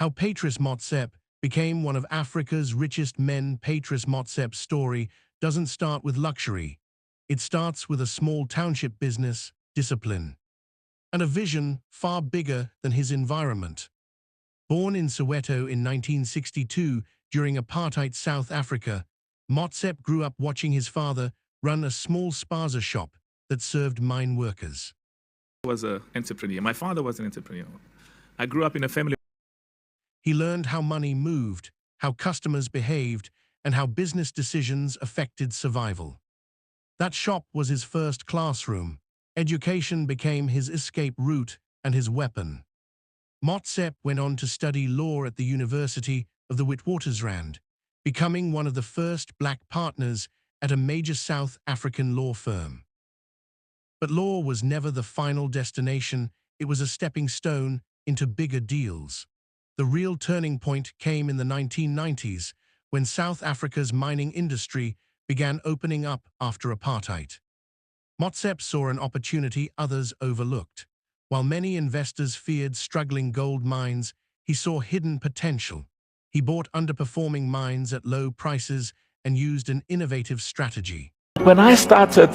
How Patrice Motsepe became one of Africa's richest men. Patrice Motsepe's story doesn't start with luxury. It starts with a small township business, discipline, and a vision far bigger than his environment. Born in Soweto in 1962 during apartheid South Africa, Motsepe grew up watching his father run a small spaza shop that served mine workers. I was an entrepreneur. My father was an entrepreneur. I grew up in a family. He learned how money moved, how customers behaved, and how business decisions affected survival. That shop was his first classroom. Education became his escape route and his weapon. Motsepe went on to study law at the University of the Witwatersrand, becoming one of the first black partners at a major South African law firm. But law was never the final destination. It was a stepping stone into bigger deals. The real turning point came in the 1990s, when South Africa's mining industry began opening up after apartheid. Motsepe saw an opportunity others overlooked. While many investors feared struggling gold mines, he saw hidden potential. He bought underperforming mines at low prices and used an innovative strategy. When I started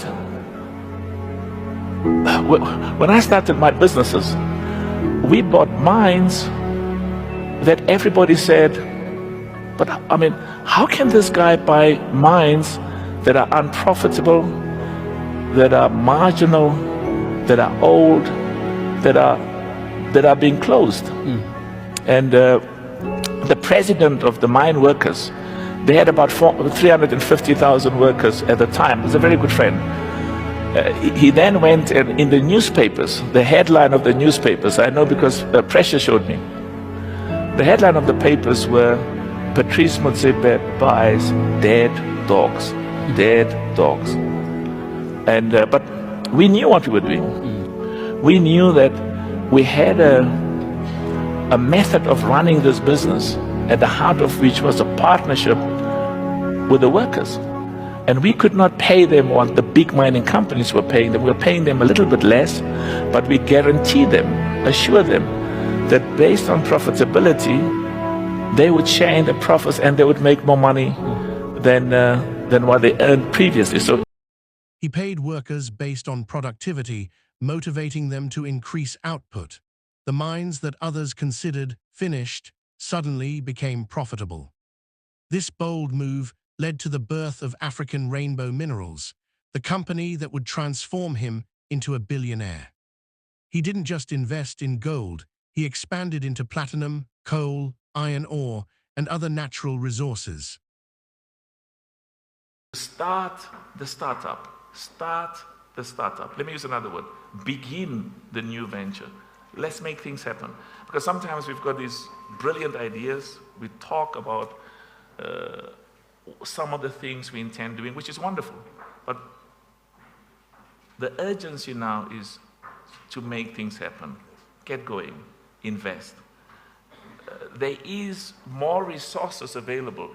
my businesses, we bought mines that everybody said, but I mean, how can this guy buy mines that are unprofitable, that are marginal, that are old, that are being closed? And the president of the mine workers, they had about 350,000 workers at the time. He was a very good friend. He then went and in the newspapers, the headline of the newspapers, I know because Pressure showed me, the headline of the papers were, Patrice Motsepe buys dead dogs. Dead dogs. And but we knew what we were doing. We knew that we had a method of running this business, at the heart of which was a partnership with the workers. And we could not pay them what the big mining companies were paying them. We were paying them a little bit less, but we guaranteed them, assured them, that based on profitability, they would share in the profits and they would make more money than what they earned previously. So he paid workers based on productivity, motivating them to increase output. The mines that others considered finished suddenly became profitable. This bold move led to the birth of African Rainbow Minerals, the company that would transform him into a billionaire. He didn't just invest in gold, he expanded into platinum, coal, iron ore, and other natural resources. Start the startup. Let me use another word. Begin the new venture. Let's make things happen. Because sometimes we've got these brilliant ideas. We talk about some of the things we intend doing, which is wonderful. But the urgency now is to make things happen. Get going. Invest. There is more resources available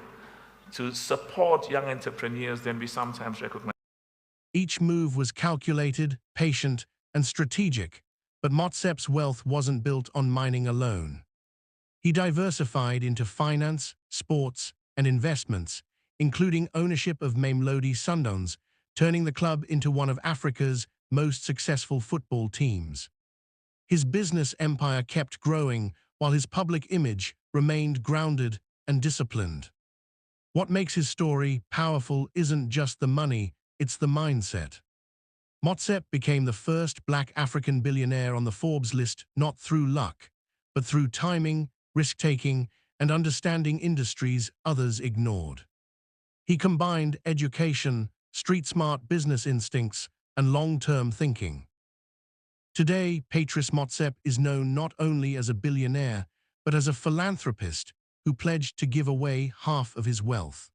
to support young entrepreneurs than we sometimes recognize. Each move was calculated, patient, and strategic, but Motsepe's wealth wasn't built on mining alone. He diversified into finance, sports, and investments, including ownership of Mamelodi Sundowns, turning the club into one of Africa's most successful football teams. His business empire kept growing, while his public image remained grounded and disciplined. What makes his story powerful isn't just the money, it's the mindset. Motsepe became the first black African billionaire on the Forbes list not through luck, but through timing, risk-taking, and understanding industries others ignored. He combined education, street-smart business instincts, and long-term thinking. Today, Patrice Motsepe is known not only as a billionaire, but as a philanthropist who pledged to give away half of his wealth.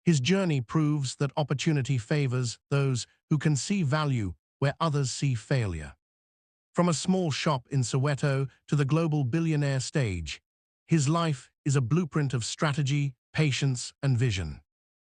His journey proves that opportunity favors those who can see value where others see failure. From a small shop in Soweto to the global billionaire stage, his life is a blueprint of strategy, patience, and vision.